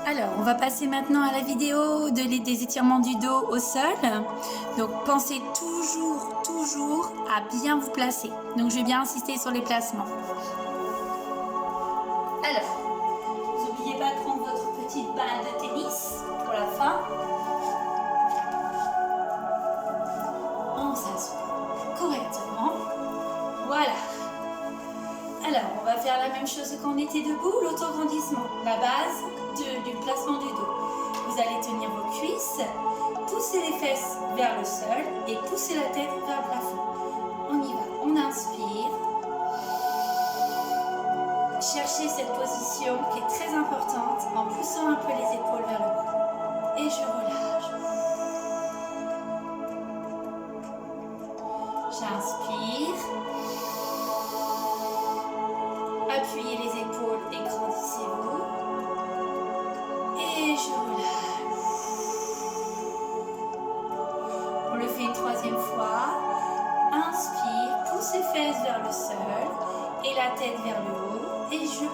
Alors, on va passer maintenant à la vidéo des étirements du dos au sol. Donc, pensez toujours à bien vous placer. Donc, je vais bien insister sur les placements. Alors, n'oubliez pas de prendre votre petite balle de tennis pour la fin. On s'assoit correctement. Voilà. Alors, on va faire la même chose quand on était debout, l'autograndissement, la base du placement du dos. Vous allez tenir vos cuisses, pousser les fesses vers le sol et pousser la tête vers le plafond. On y va, on inspire. Cherchez cette position qui est très importante en poussant un peu les épaules vers le bas. Et je relâche. J'inspire. Appuyez les épaules et grandissez-vous. Et je relâche. On le fait une troisième fois. Inspire, pousse les fesses vers le sol et la tête vers le haut. Et je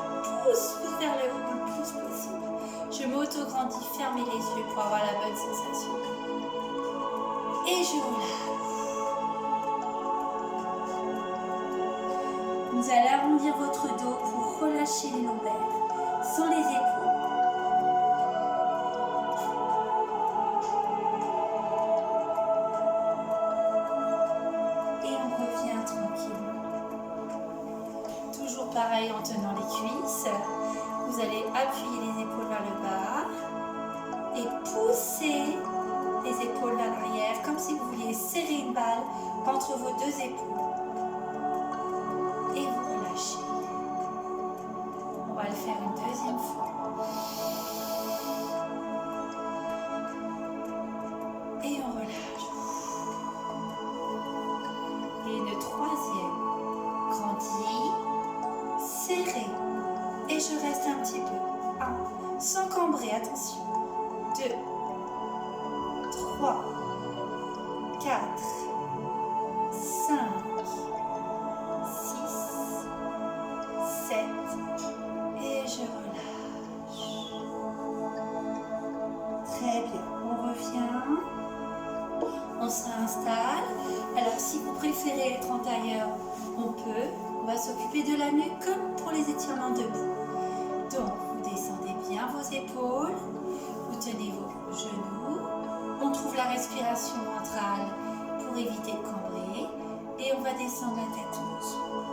pousse vers le haut le plus possible. Je m'auto-grandis, fermez les yeux pour avoir la bonne sensation. Et je relâche. Vous allez arrondir votre dos pour relâcher les lombaires sans les épaules. Et on revient tranquillement. Toujours pareil en tenant les cuisses. Vous allez appuyer les épaules vers le bas et pousser les épaules vers l'arrière comme si vous vouliez serrer une balle entre vos deux épaules. Et vous relâchez. On va le faire une deuxième fois. Et on relâche. Et une troisième. Grandis. Serré. Et je reste un petit peu. 1. Sans cambrer, attention. 2. 3. 4. 5. 7 et je relâche. Très bien, on revient, on se réinstalle. Alors si vous préférez être en tailleur, on peut. On va s'occuper de la nuque comme pour les étirements debout. Donc vous descendez bien vos épaules, vous tenez vos genoux, on trouve la respiration ventrale pour éviter de cambrer et on va descendre la tête doucement.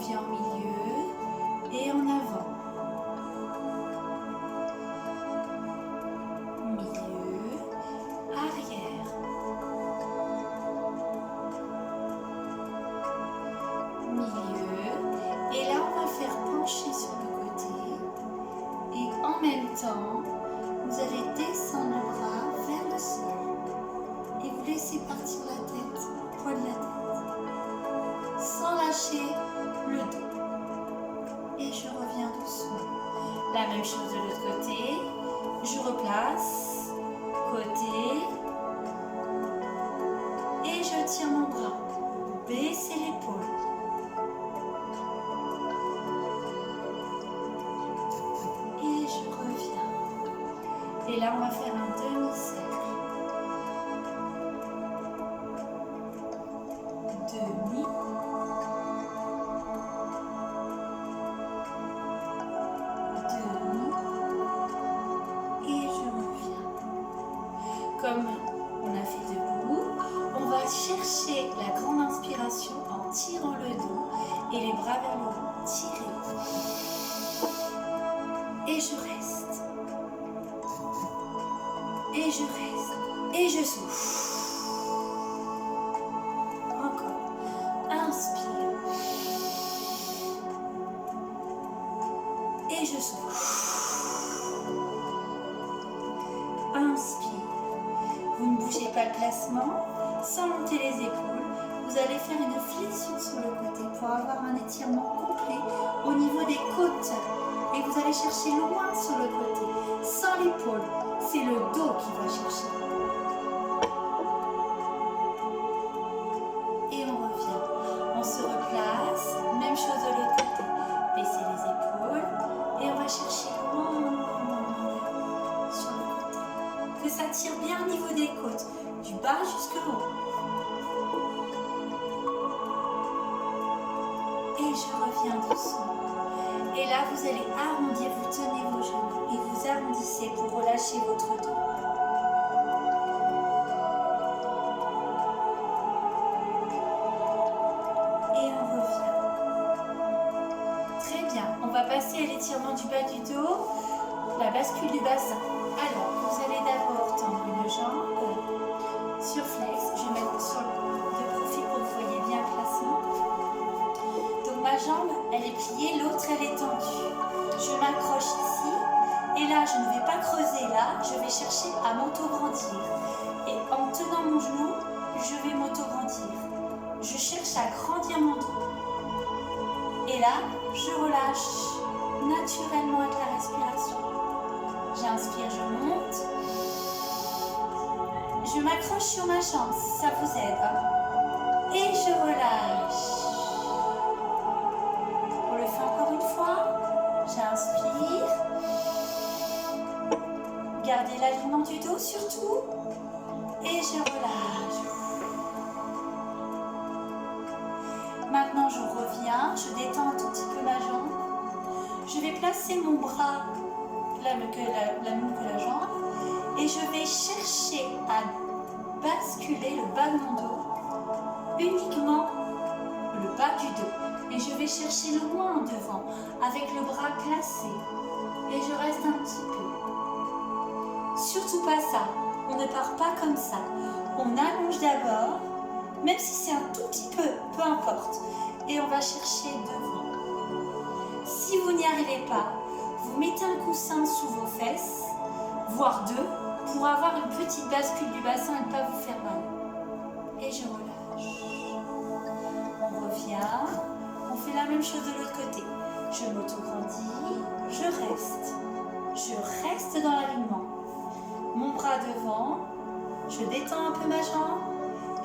En milieu et en avant. Milieu, arrière. Milieu. Et là, on va faire pencher sur le côté. Et en même temps, vous allez descendre le bras vers le sol. Et vous laissez partir la tête, poil de la tête. Sans lâcher le dos. Et je reviens doucement. La même chose de l'autre côté. Je replace. Côté. Et je tiens mon bras. Baissez l'épaule. Et je reviens. Et là, on va faire un demi-cercle. Demi. Comme on a fait debout, on va chercher la grande inspiration en tirant le dos et les bras vers le haut. Tirez. Et je reste. Et je reste. Et je souffle. Encore. Inspire. Et je souffle. Inspire. Vous ne bougez pas le placement, sans monter les épaules. Vous allez faire une flexion sur le côté pour avoir un étirement complet au niveau des côtes. Et vous vous allez chercher loin sur le côté, sans l'épaule. C'est le dos qui va chercher. Et on revient. On se replace. Même chose de l'autre côté. Baissez les épaules. Et on va chercher loin sur le côté. Que ça tire bien au niveau des côtes. Du bas jusqu'au haut. Et je reviens doucement. Et là, vous allez arrondir, vous tenez vos genoux et vous arrondissez pour relâcher votre dos. Et on revient. Très bien. On va passer à l'étirement du bas du dos, la bascule du bassin. Alors, vous allez d'abord tendre une jambe sur flex. Je vais mettre sur de profil pour que vous voyez bien le placement. Ma jambe, elle est pliée, l'autre, elle est tendue. Je m'accroche ici, et là, je ne vais pas creuser là, je vais chercher à m'auto-grandir. Et en tenant mon genou, je vais m'auto-grandir. Je cherche à grandir mon dos. Et là, je relâche naturellement avec la respiration. J'inspire, je monte. Je m'accroche sur ma jambe, si ça vous aide. Et je relâche. Encore une fois, j'inspire. Gardez l'alignement du dos surtout. Et je relâche. Maintenant, je reviens. Je détends un tout petit peu ma jambe. Je vais placer mon bras, la même que la jambe. Et je vais chercher à basculer le bas de mon dos. Uniquement le bas du dos. Et je vais chercher loin en devant, avec le bras placé. Et je reste un petit peu. Surtout pas ça. On ne part pas comme ça. On allonge d'abord, même si c'est un tout petit peu, peu importe. Et on va chercher devant. Si vous n'y arrivez pas, vous mettez un coussin sous vos fesses, voire deux, pour avoir une petite bascule du bassin et ne pas vous faire mal. Et je relâche. On revient. On fait la même chose de l'autre côté. Je m'auto-grandis, je reste. Je reste dans l'alignement. Mon bras devant, je détends un peu ma jambe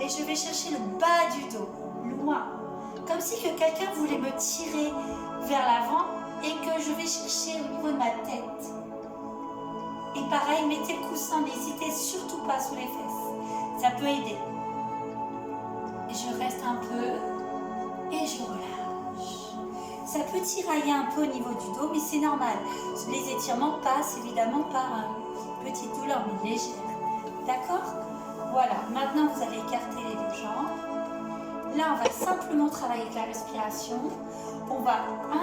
et je vais chercher le bas du dos, loin. Comme si que quelqu'un voulait me tirer vers l'avant et que je vais chercher au niveau de ma tête. Et pareil, mettez le coussin, n'hésitez surtout pas sous les fesses. Ça peut aider. Et je reste un peu et je relâche. Ça peut tirailler un peu au niveau du dos, mais c'est normal. Les étirements passent évidemment par une petite douleur, mais légère. D'accord? Voilà, maintenant vous allez écarter les deux jambes. Là, on va simplement travailler avec la respiration. On va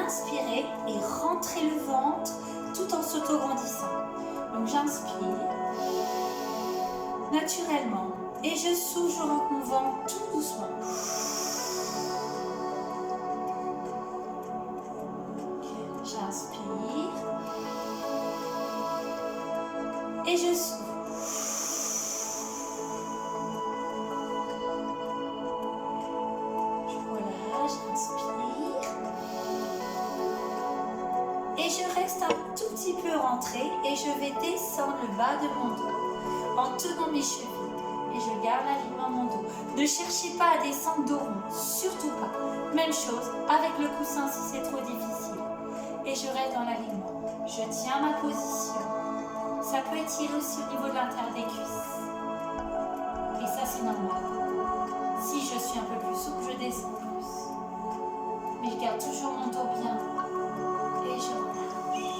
inspirer et rentrer le ventre tout en s'auto-grandissant. Donc j'inspire naturellement et je souffle, je rentre mon ventre tout doucement. J'inspire et je souffle. Voilà, j'inspire et je reste un tout petit peu rentré et je vais descendre le bas de mon dos en tenant mes chevilles et je garde l'alignement de mon dos. Ne cherchez pas à descendre dos rond, surtout pas. Même chose avec le coussin si c'est trop difficile. Et je reste dans l'alignement. Je tiens ma position. Ça peut étirer aussi au niveau de l'intérieur des cuisses. Et ça, c'est normal. Si je suis un peu plus souple, je descends plus. Mais je garde toujours mon dos bien. Et je relâche.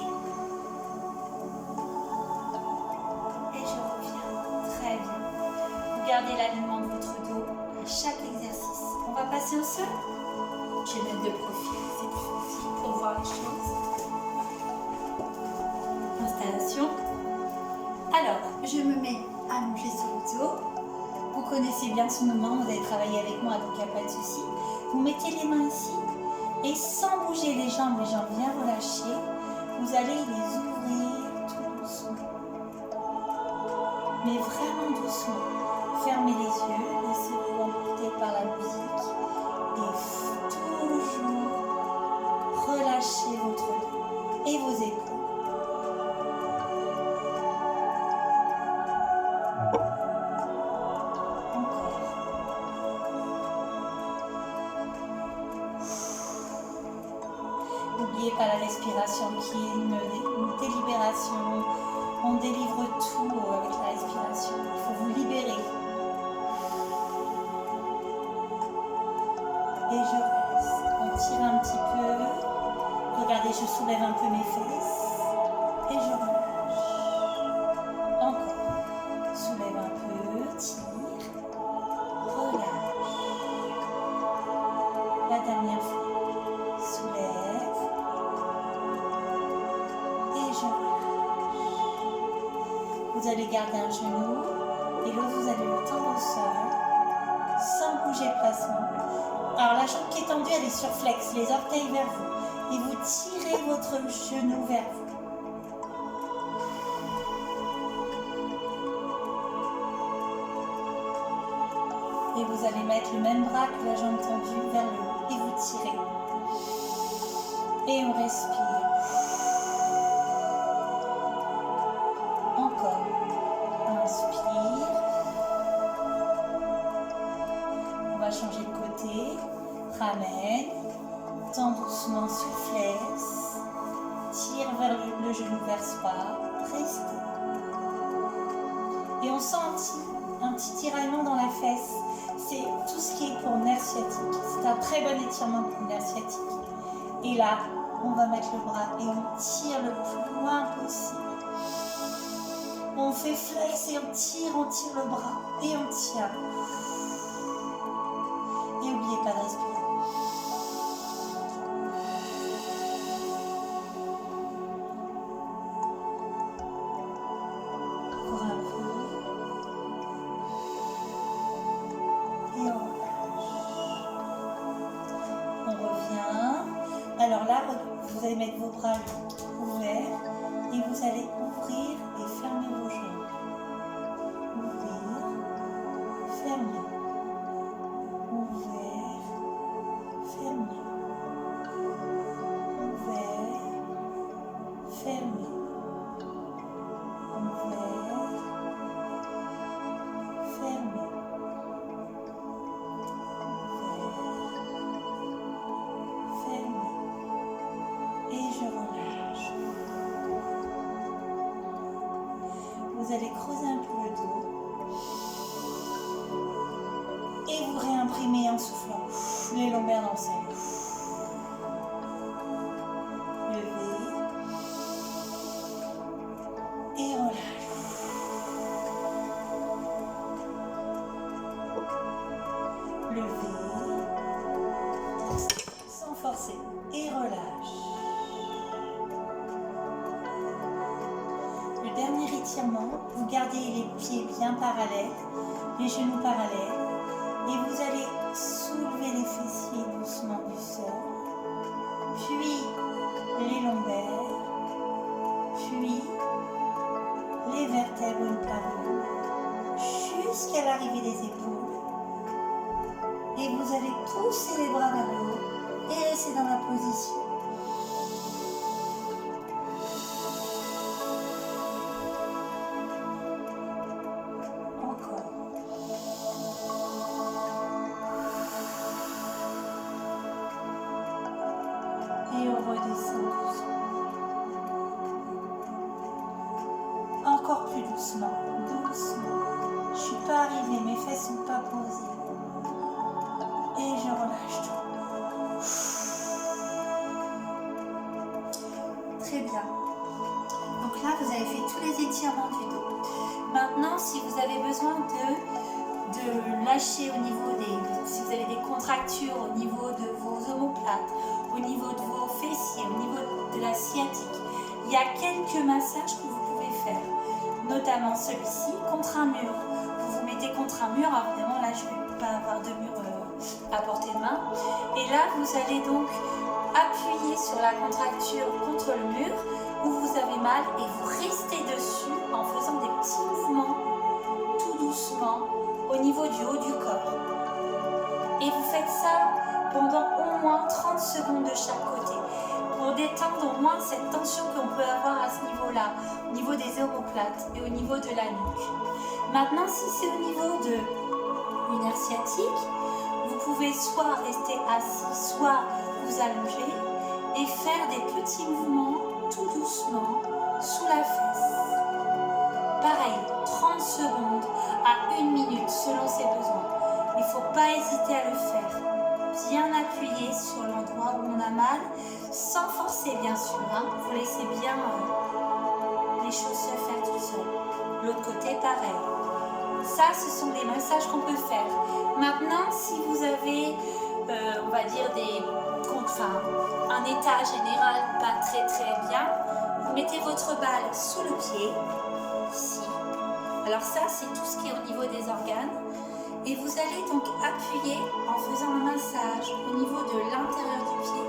Et je reviens. Très bien. Vous gardez l'alignement de votre dos à chaque exercice. On va passer au sol. Je vais mettre de profil. C'est plus facile pour voir les choses. Installation. Alors, je me mets allongée sur le dos. Vous connaissez bien ce mouvement, vous avez travaillé avec moi, donc il n'y a pas de souci. Vous mettez les mains ici et sans bouger les jambes bien relâchées, vous allez les ouvrir tout doucement. Mais vraiment doucement. Fermez les yeux, laissez-vous emporter par la musique et toujours relâchez votre dos et vos épaules. N'oubliez pas la respiration qui est une délibération. On délivre tout avec la respiration. Il faut vous libérer. Et je reste. On tire un petit peu. Regardez, je soulève un peu mes fesses. Et je relâche. Encore. Soulève un peu. Tire. Relâche. La dernière fois. Soulève. Et je relâche. Vous allez garder un genou. Et l'autre, vous allez le tendre au sol. Sans bouger le placement. Alors la jambe qui est tendue, elle est sur flex, les orteils vers vous. Et vous tirez votre genou vers vous. Et vous allez mettre le même bras que la jambe tendue vers le haut. Et vous tirez. Et on respire. Encore. Inspire. On va changer de côté. Ramène. Tends doucement, soufflesse. Tire vers le genou vers soi. Restez. Et on sent un petit tiraillement dans la fesse. C'est tout ce qui est pour nerf sciatique. C'est un très bon étirement pour le nerf sciatique. Et là, on va mettre le bras et on tire le plus loin possible. On fait flex et on tire le bras et on tient. Et n'oubliez pas de respirer. Encore un peu. Et on relâche. On revient. Alors là, vous allez mettre vos bras ouverts et vous allez ouvrir et fermer vos jambes. Ouvrir, fermer. Ouvert, fermé, ouvert, fermé, ouvert, fermé, ouvert, fermé, et je relâche. Vous allez creuser un peu le dos. Et vous réimprimez en soufflant les lombaires dans le sol. Levez. Et relâche. Levez. Sans forcer. Et relâche. Le dernier étirement, vous gardez les pieds bien parallèles, les genoux parallèles. Et vous allez soulever les fessiers doucement du sol, puis les lombaires, puis les vertèbres une par une, jusqu'à l'arrivée des épaules. Et vous allez pousser les bras vers le haut et rester dans la position. Et on redescend doucement. Encore plus doucement, doucement. Je ne suis pas arrivée, mes fesses ne sont pas posées. Et je relâche tout. Très bien. Donc là, vous avez fait tous les étirements du dos. Maintenant, si vous avez besoin de lâcher au niveau si vous avez des contractures au niveau de vos omoplates, au niveau de vos fessiers, au niveau de la sciatique, il y a quelques massages que vous pouvez faire, notamment celui-ci contre un mur. Vous vous mettez contre un mur, alors évidemment là je ne vais pas avoir de mur à portée de main, et là vous allez donc appuyer sur la contracture contre le mur où vous avez mal et vous restez dessus en faisant des petits mouvements tout doucement au niveau du haut du corps. Et vous faites ça pendant au moins 30 secondes de chaque côté pour détendre au moins cette tension qu'on peut avoir à ce niveau-là, au niveau des omoplates et au niveau de la nuque. Maintenant, si c'est au niveau de l'hernie sciatique, vous pouvez soit rester assis, soit vous allonger et faire des petits mouvements tout doucement sous la fesse. Pareil, 30 secondes à 1 minute selon ses besoins. Il ne faut pas hésiter à le faire. Bien appuyer sur l'endroit où on a mal, sans forcer bien sûr. Vous laissez bien les choses se faire tout seul. L'autre côté, pareil. Ça, ce sont des massages qu'on peut faire. Maintenant, si vous avez, on va dire, un état général pas très très bien, vous mettez votre balle sous le pied, ici. Alors ça, c'est tout ce qui est au niveau des organes. Et vous allez donc appuyer en faisant un massage au niveau de l'intérieur du pied.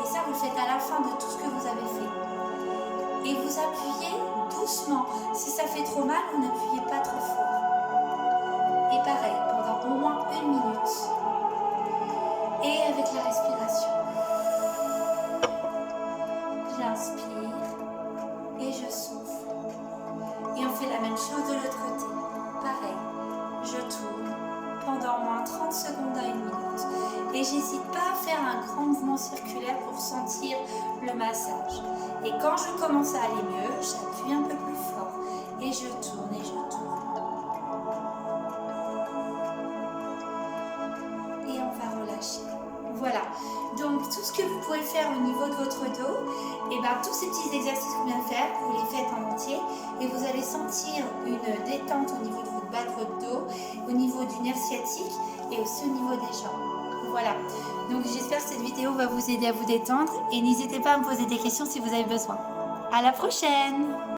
Et ça, vous le faites à la fin de tout ce que vous avez fait. Et vous appuyez doucement. Si ça fait trop mal, vous n'appuyez pas trop fort. Et pareil, pendant au moins 1 minute. Et avec la respiration. J'inspire et je souffle. Et on fait la même chose de l'autre côté. Pareil, je tourne pendant au moins 30 secondes à 1 minute. Et j'hésite pas à faire un grand mouvement circulaire pour sentir le massage. Et quand je commence à aller mieux, j'appuie un peu plus fort. Et je tourne et je tourne. Et on va relâcher. Voilà, donc tout ce que vous pouvez faire au niveau de votre dos, et bien tous ces petits exercices qu'on vient de faire, vous les faites en entier et vous allez sentir une détente au niveau de votre bas de votre dos, au niveau du nerf sciatique et aussi au niveau des jambes. Voilà, donc j'espère que cette vidéo va vous aider à vous détendre et n'hésitez pas à me poser des questions si vous avez besoin. À la prochaine!